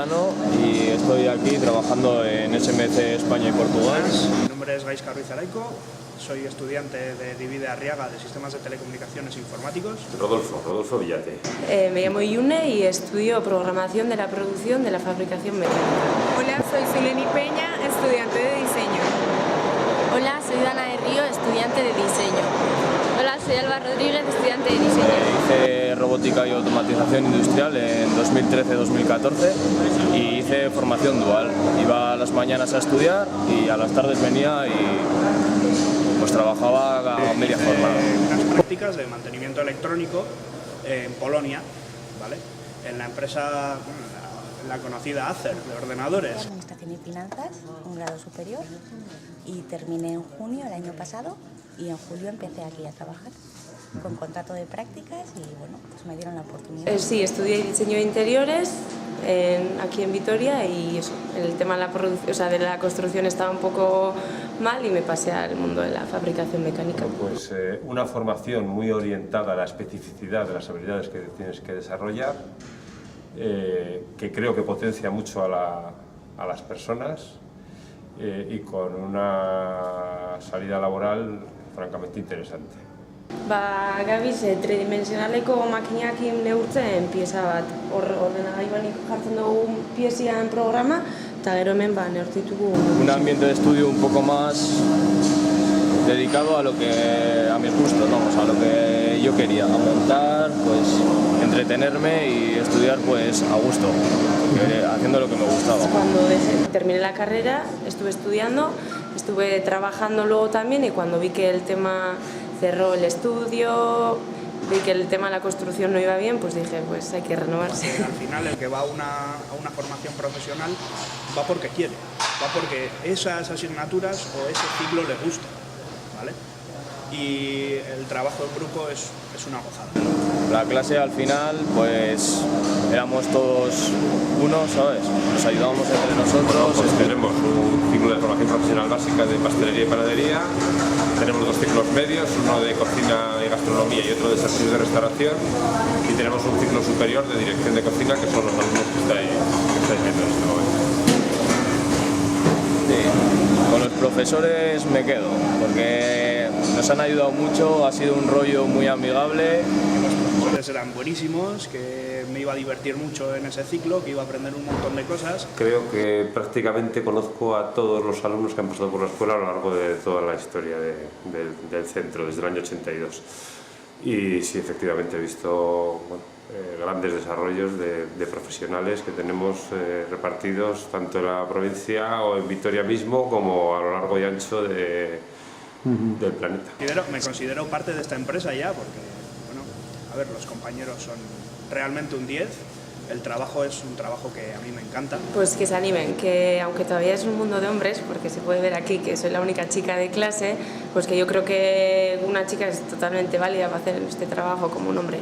Cayetano y estoy aquí trabajando en SMC España y Portugal. Mi nombre es Gaisca Ruiz Araico, soy estudiante de Divide Arriaga de Sistemas de Telecomunicaciones e Informáticos. Rodolfo Villate. Me llamo Yune y estudio programación de la producción de la fabricación mecánica. Hola, soy Sileni Peña, estudiante de diseño. Hola, soy Dana de Río, estudiante de diseño. Hola, soy Alba Rodríguez, estudiante de diseño. Hice robótica y automatización industrial en 2013-2014 y hice formación dual. Iba a las mañanas a estudiar y a las tardes venía y pues trabajaba a media jornada. Unas prácticas de mantenimiento electrónico en Polonia, ¿vale? En la empresa, la conocida Acer, de ordenadores. Administración y Finanzas, un grado superior, y terminé en junio del año pasado y en julio empecé aquí a trabajar con contrato de prácticas y bueno, pues me dieron la oportunidad. Sí, estudié diseño de interiores aquí en Vitoria y eso, el tema de la producción, o sea, de la construcción estaba un poco mal y me pasé al mundo de la fabricación mecánica. Pues una formación muy orientada a la especificidad de las habilidades que tienes que desarrollar, que creo que potencia mucho a las personas y con una salida laboral francamente interesante. Gabiz, tridimensionaleko makinekin neurtzen pieza bat. Ordenagailuan jartzen dugu piezia en programa eta gero hemen neurtitugu. Un ambiente de estudio un poco más dedicado a lo que a mis gustos, vamos, a lo que yo quería, a montar, pues entretenerme y estudiar pues a gusto, haciendo lo que me gustaba. Cuando terminé la carrera estuve estudiando, estuve trabajando luego también y cuando vi que el tema cerró el estudio, vi que el tema de la construcción no iba bien, pues dije, pues hay que renovarse. Al final el que va a una formación profesional va porque quiere, va porque esas asignaturas o ese ciclo le gusta, ¿vale? Y el trabajo en grupo es una gozada. La clase al final, pues éramos todos uno, ¿sabes? Nos ayudábamos entre nosotros. Pues tenemos un ciclo de formación profesional básica de pastelería y panadería, tenemos dos ciclos medios, uno de cocina y gastronomía y otro de servicios de restauración, y tenemos un ciclo superior de dirección de cocina, que son los alumnos que estáis viendo en este momento. Sí, con los profesores me quedo, porque nos han ayudado mucho, ha sido un rollo muy amigable. Los profesores eran buenísimos, que me iba a divertir mucho en ese ciclo, que iba a aprender un montón de cosas. Creo que prácticamente conozco a todos los alumnos que han pasado por la escuela a lo largo de toda la historia del centro, desde el año 82. Y sí, efectivamente he visto grandes desarrollos de profesionales que tenemos repartidos tanto en la provincia o en Vitoria mismo como a lo largo y ancho del planeta. Me considero parte de esta empresa ya porque, bueno, a ver, los compañeros son realmente un 10, el trabajo es un trabajo que a mí me encanta. Pues que se animen, que aunque todavía es un mundo de hombres, porque se puede ver aquí que soy la única chica de clase, pues que yo creo que una chica es totalmente válida para hacer este trabajo como un hombre.